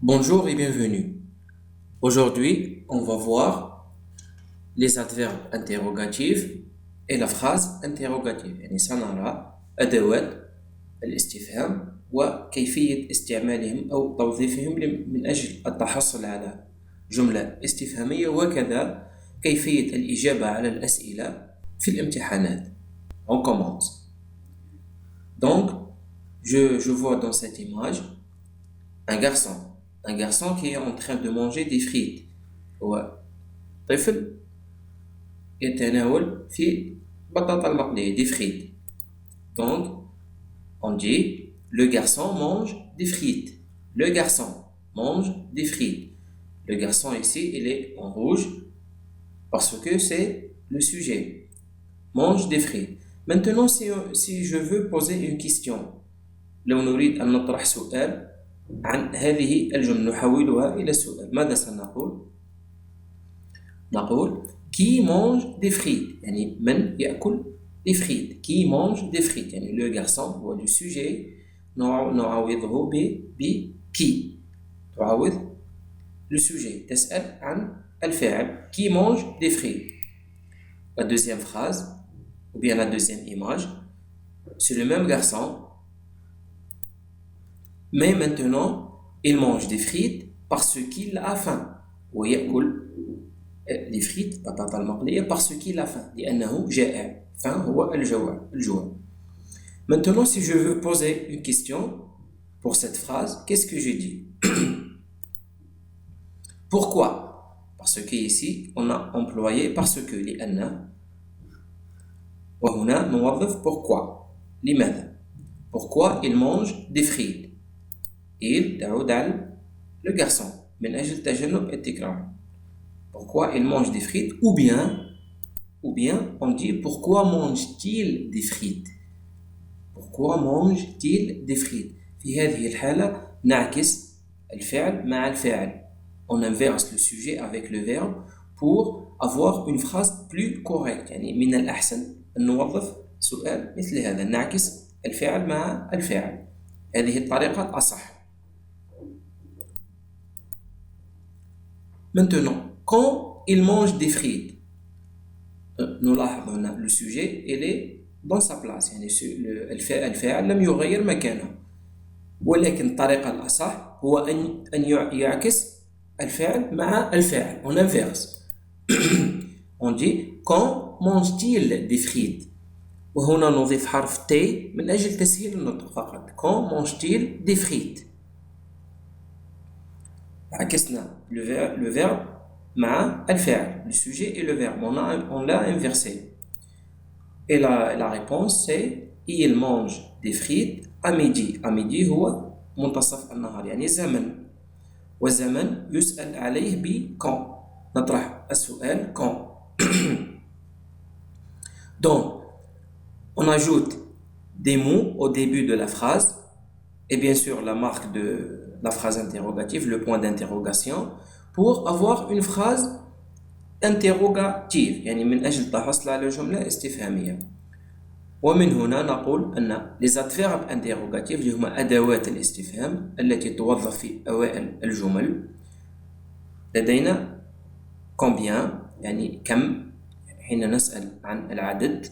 Bonjour et bienvenue. Aujourd'hui, on va voir les adverbes interrogatifs et la phrase interrogative. يعني سنرى أدوات الاستفهام وكيفية استعمالهم أو توظيفهم من أجل التحصل على جملة استفهامية وكذا كيفية الإجابة على الأسئلة في الامتحانات. On commence. Donc, je vois dans cette image un garçon. Un garçon qui est en train de manger des frites. هو طفل يتناول في بطاطا المقلية des frites. Donc, on dit le garçon mange des frites. Le garçon mange des frites. Le garçon ici, il est en rouge parce que c'est le sujet. Mange des frites. Maintenant, si je veux poser une question, لو نريد أن نطرح سؤال عن هذه الجملة نحولها إلى سؤال ماذا سنقول؟ نقول qui mange des frites يعني من يأكل des frites qui mange des frites يعني le garçon هو le sujet نعوضه ب qui تعوض le sujet تسأل عن الفاعل qui mange des frites. La deuxième phrase ou bien la deuxième image c'est le même garçon mais maintenant il mange des frites parce qu'il a faim ويأكل les frites بطاطا المقلية parce qu'il a faim لأنه جائع faim هو الجوع. Maintenant si je veux poser une question pour cette phrase qu'est-ce que je dis? Pourquoi? Parce que ici on a employé parce que لأن وهنا نوظف pourquoi لماذا؟ Pourquoi il mange des frites? Il تعود على le garçon من أجل تجنب التكرار. Pourquoi il mange des frites ou bien on dit pourquoi mange-t-il des frites? Pourquoi mange-t-il des frites? في هذه الحالة نعكس الفعل مع الفاعل. On inverse le sujet avec le verbe pour avoir une phrase plus correcte. يعني من الأحسن أن نوظف سؤال مثل هذا نعكس الفعل مع الفاعل. هذه الطريقة الأصح. Maintenant, quand il mange des frites, نلاحظ هنا le sujet il est dans sa place يعني الفاعل لم يغير مكانه ولكن الطريقة الأصح هو أن يعكس الفعل مع الفاعل on inverse on dit quand mange-t-il des frites وهنا نضيف حرف T من أجل تسهيل النطق فقط quand mange-t-il des frites عكسنا le verbe مع الفعل le sujet et le verbe on l'a inversé et la réponse c'est il mange des frites à midi هو منتصف النهار يعني زمن والزمن يسأل عليه ب quand نطرح السؤال quand donc on ajoute des mots au début de la phrase et bien sûr la marque de la phrase interrogative, le point d'interrogation pour avoir une phrase interrogative يعني من أجل التحصل على جملة استفهامية. ومن هنا نقول أن les adverbes interrogatifs اللي هما أدوات الاستفهام التي توظف في أوائل الجمل لدينا combien يعني كم حين نسأل عن العدد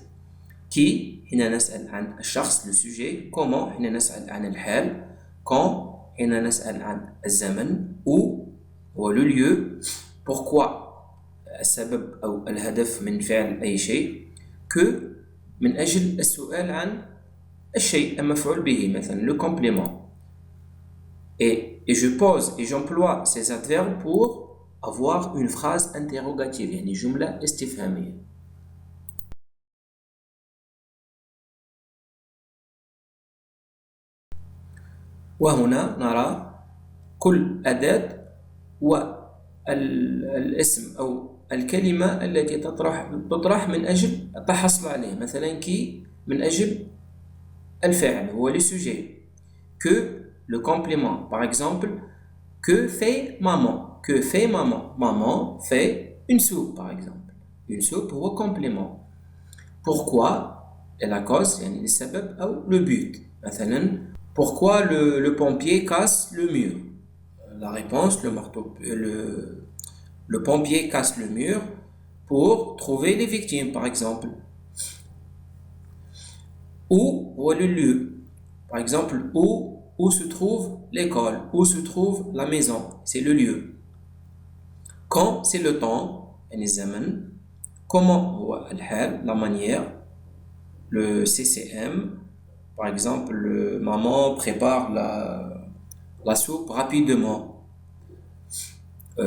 qui حين نسأل عن الشخص le sujet comment حين نسأل عن الحال quand حين نسأل عن الزمن où هو le lieu pourquoi السبب أو الهدف من فعل أي شيء que من أجل السؤال عن الشيء المفعول به مثلا le complément et je pose et j'emploie ces adverbes pour avoir une phrase interrogative يعني جملة استفهامية. وهنا نرى كل أداة والاسم أو الكلمة التي تطرح من أجل التحصل عليه مثلا qui من أجل الفاعل هو le sujet que le complément par exemple que fait maman maman fait une soupe par exemple une soupe هو complément pourquoi et la cause يعني السبب أو le but مثلا pourquoi le pompier casse le mur La réponse, le pompier casse le mur pour trouver les victimes, par exemple. Où est le lieu? Par exemple, où se trouve l'école? Où se trouve la maison? C'est le lieu. Quand, c'est le temps, يعني الزمن. Comment هو الحال, la manière, le CCM. Par exemple, maman prépare la soupe rapidement.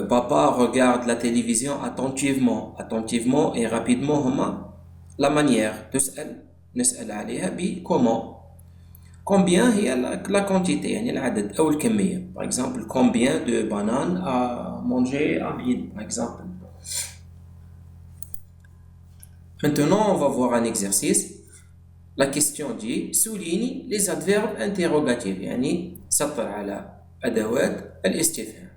Papa regarde la télévision attentivement. Attentivement et rapidement هما la manière. تسأل نسأل عليها ب comment. Combien هي la quantité يعني العدد أو الكمية. Par exemple, combien de bananes à manger à midi, par exemple. Maintenant, on va voir un exercice. La question dit souligne les adverbes interrogatifs يعني سطر على أدوات الاستفهام.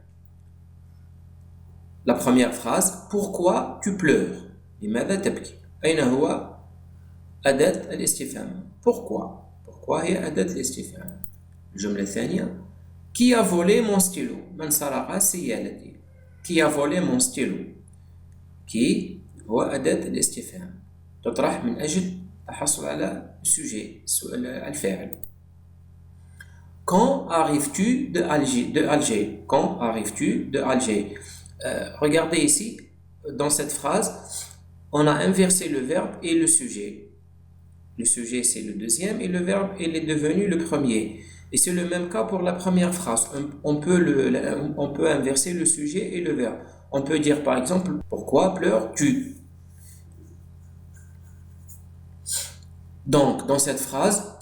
La première phrase pourquoi tu pleures لماذا تبكي أين هو أداة الاستفهام pourquoi هي أداة الاستفهام. الجملة الثانية qui a volé mon stylo من سرق سيالتي qui a volé mon stylo qui هو أداة الاستفهام تطرح من أجل الحصول على السوجي السؤال الفاعل. Quand arrives-tu de Alger? Quand arrives-tu de Alger? Regardez ici, dans cette phrase, on a inversé le verbe et le sujet. Le sujet, c'est le deuxième et le verbe, il est devenu le premier. Et c'est le même cas pour la première phrase. On peut inverser le sujet et le verbe. On peut dire par exemple, pourquoi pleures-tu? Donc, dans cette phrase,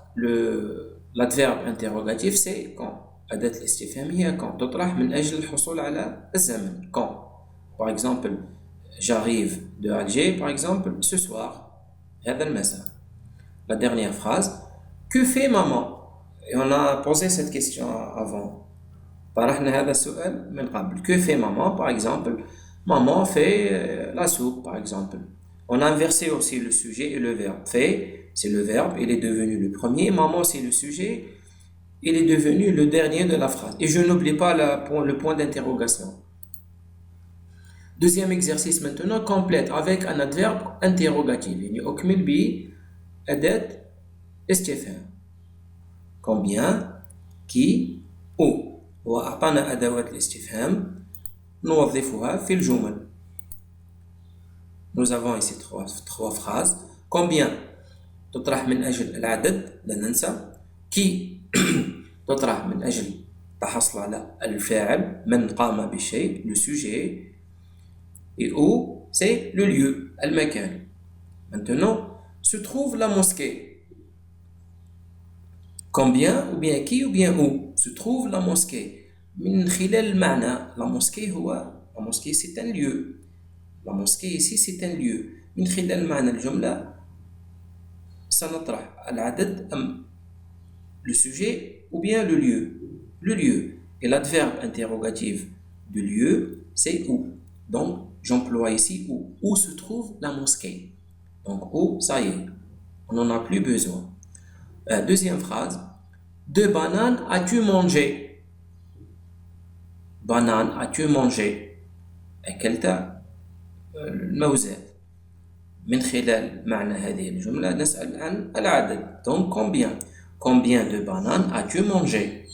l'adverbe interrogatif, c'est quand. أداة الاستفهام هي quand. تطرح من أجل الحصول على الزمن. Quand. Par exemple, j'arrive de Alger, par exemple, ce soir. هذا المساء. La dernière phrase, que fait maman? Et on a posé cette question avant. طرحنا هذا السؤال من قبل. Que fait maman? Par exemple, maman fait la soupe, par exemple. On a inversé aussi le sujet et le verbe. Fait, c'est le verbe, il est devenu le premier. Maman, c'est le sujet, il est devenu le dernier de la phrase. Et je n'oublie pas le point d'interrogation. Deuxième exercice maintenant, complète avec un adverbe interrogatif. يعني أكمل بأداة استفهام. Combien, qui, où. وأعطانا أدوات الاستفهام نوظفها في الجمل. Nous avons ici trois phrases. Combien تطرح من أجل العدد لا ننسى. Qui تطرح من أجل تحصل على الفاعل من قام بالشيء le sujet. Et où c'est le lieu المكان. Maintenant se trouve la mosquée. Combien ou bien qui ou bien où se trouve la mosquée. من خلال المعنى la mosquée la mosquée c'est un lieu. La mosquée ici c'est un lieu. من خلال معنى الجملة سنطرح العدد أم le sujet ou bien le lieu. Le lieu. Et l'adverbe interrogatif de lieu c'est où. Donc j'emploie ici où. Où se trouve la mosquée. Donc où, ça y est. On n'en a plus besoin. Deuxième phrase. 2 bananes as-tu mangé? Banane as-tu mangé? أكلت الموزات. من خلال معنى هذه الجملة نسأل عن العدد. Donc combien de bananes as-tu mangé?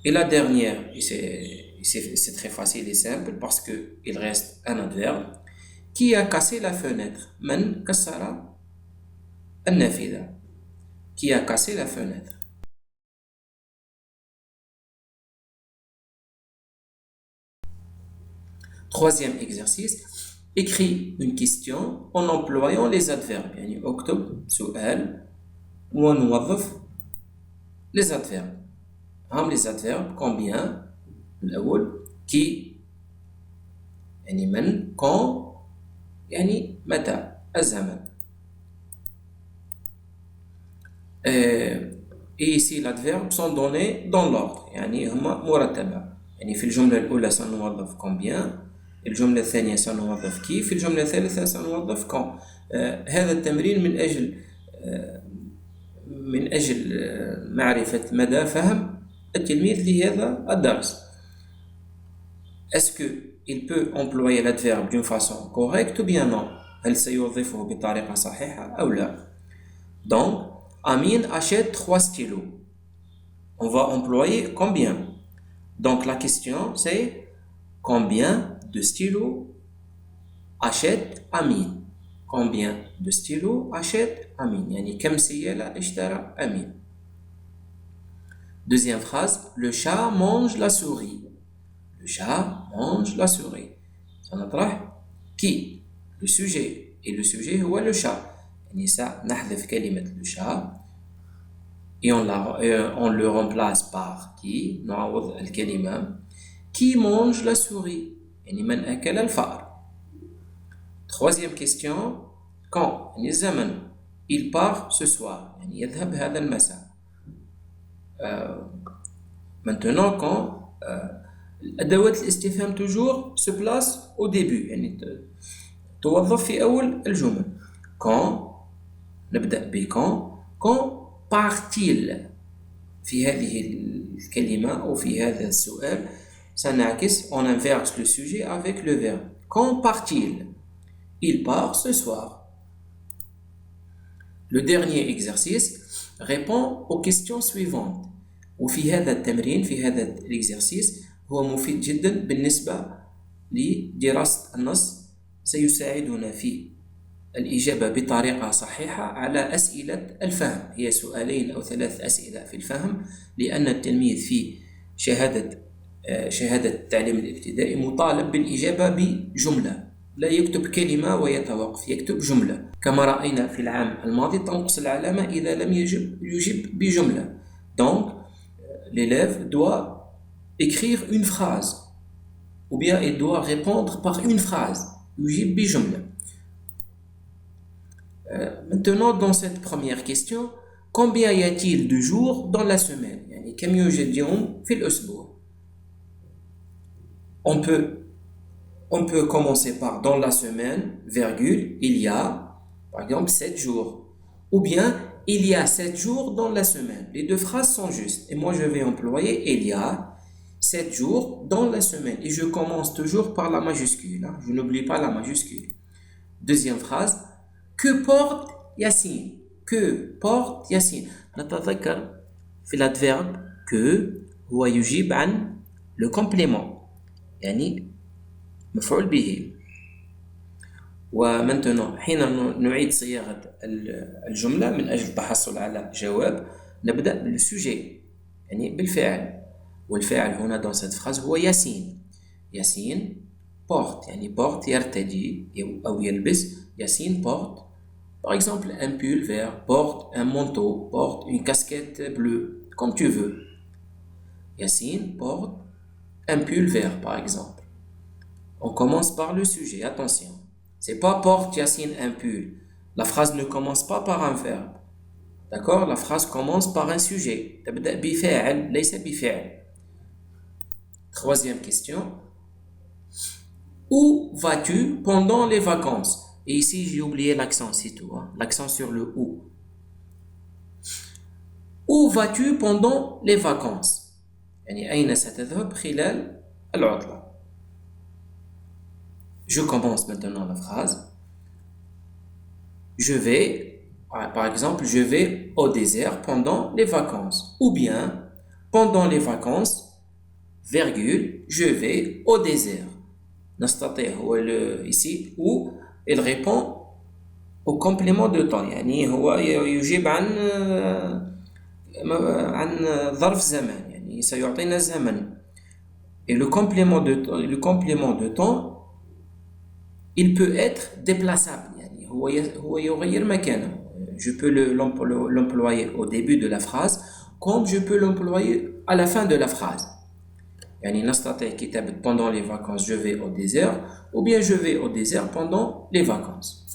Et la dernière, c'est très facile et simple parce qu'il reste un adverbe. Qui a cassé la fenêtre? من كسر النافذة. Qui a cassé la fenêtre? Troisième exercice. Écris une question en employant les adverbes. يعني اكتب سؤال ونوظف les adverbes. هم les adverbes combien الأول qui يعني من quand يعني متى الزمن. Et ici l'adverbe sont donnés dans l'ordre يعني هما مرتبة. يعني في الجملة الأولى سنوظف combien. الجملة الثانية سنوظف كي. في الجملة الثالثة سنوظف quand. هذا التمرين من أجل معرفة مدى فهم التلميذ لهذا الدرس. est-ce qu'il peut employer l'adverbe d'une façon correcte ou bien non? هل سيوظفه بطريقة صحيحة أو لا? Donc, Amine achète 3 stylos. On va employer combien? Donc, la question c'est combien de stylos achète Amine? Combien de stylos achète Amine? يعني كم سيالة اشترى أمين. Deuxième phrase, le chat mange la souris. Le chat mange la souris. Ça نطرح qui? Le sujet. Et le sujet هو le chat. يعني نحذف كلمة le chat et on le remplace par qui? نعوض الكلمة qui mange la souris. يعني من أكل الفأر. Troisième question, quand? يعني الزمن. Il part ce soir. يعني يذهب هذا المساء. Maintenant, quand الأدوات الاستفهام toujours se place au début. يعني توظف في أول الجمل. Quand نبدأ ب quand part-il في هذه الكلمة أو في هذا السؤال سنعكس on inverse le sujet avec le verbe. Quand part-il? Il part ce soir. Le dernier exercice répond aux questions suivantes. وفي هذا التمرين في هذا الإكزرسيس هو مفيد جدا بالنسبة لدراسة النص سيساعدنا في الإجابة بطريقة صحيحة على أسئلة الفهم. هي سؤالين أو 3 أسئلة في الفهم لأن التلميذ في شهادة التعليم الابتدائي مطالب بالإجابة بجملة لا يكتب كلمة ويتوقف يكتب جملة كما رأينا في العام الماضي تنقص العلامة إذا لم يجب بجملة. Donc l'élève doit écrire une phrase ou bien il doit répondre par une phrase يجيب بجملة. Maintenant dans cette première question, combien y a-t-il de jours dans la semaine? يعني كم يوجد يوم في الأسبوع? On peut commencer par dans la semaine, virgule, il y a par exemple 7 jours ou bien il y a 7 jours dans la semaine. Les deux phrases sont justes. Et moi, je vais employer il y a 7 jours dans la semaine. Et je commence toujours par la majuscule. Hein. Je n'oublie pas la majuscule. Deuxième phrase. Que porte Yassine? Que porte Yassine? نتذكر في l'adverbe que هو يجيب عن le complément. يعني مفعول به. ومنتنا حين نعيد صياغة الجملة من أجل التحصل على جواب نبدأ بالسوجي يعني بالفعل والفاعل هنا dans cette phrase هو ياسين. ياسين porte يعني porte يرتدي أو يلبس. ياسين porte par exemple un pull vert, porte un manteau, porte une casquette bleue comme tu veux. Yassine porte un pull vert par exemple. On commence par le sujet, attention. C'est pas porte Yassine un pull. La phrase ne commence pas par un verbe. D'accord? La phrase commence par un sujet. تبدأ بفاعل ليس بفعل. Troisième question. Où vas-tu pendant les vacances? Et ici j'ai oublié l'accent, c'est tout. Hein? L'accent sur le où. Où vas-tu pendant les vacances? يعني أين ستذهب خلال العطلة? Je commence maintenant la phrase. Je vais, par exemple, je vais au désert pendant les vacances. Ou bien, pendant les vacances, virgule, je vais au désert. نستطيع هو ici où il répond au complément de temps. يعني هو يجيب عن ظرف زمان. يعني سيعطينا الزمن. Et le complément de temps il peut être déplaçable. يعني هو يغير مكانه. Je peux l'employer au début de la phrase comme je peux l'employer à la fin de la phrase. يعني نستطيع كتابة pendant les vacances je vais au désert ou bien je vais au désert pendant les vacances.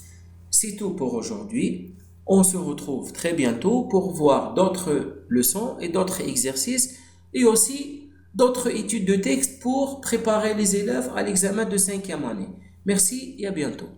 C'est tout pour aujourd'hui. On se retrouve très bientôt pour voir d'autres leçons et d'autres exercices et aussi d'autres études de texte pour préparer les élèves à l'examen de 5e année. Merci et à bientôt.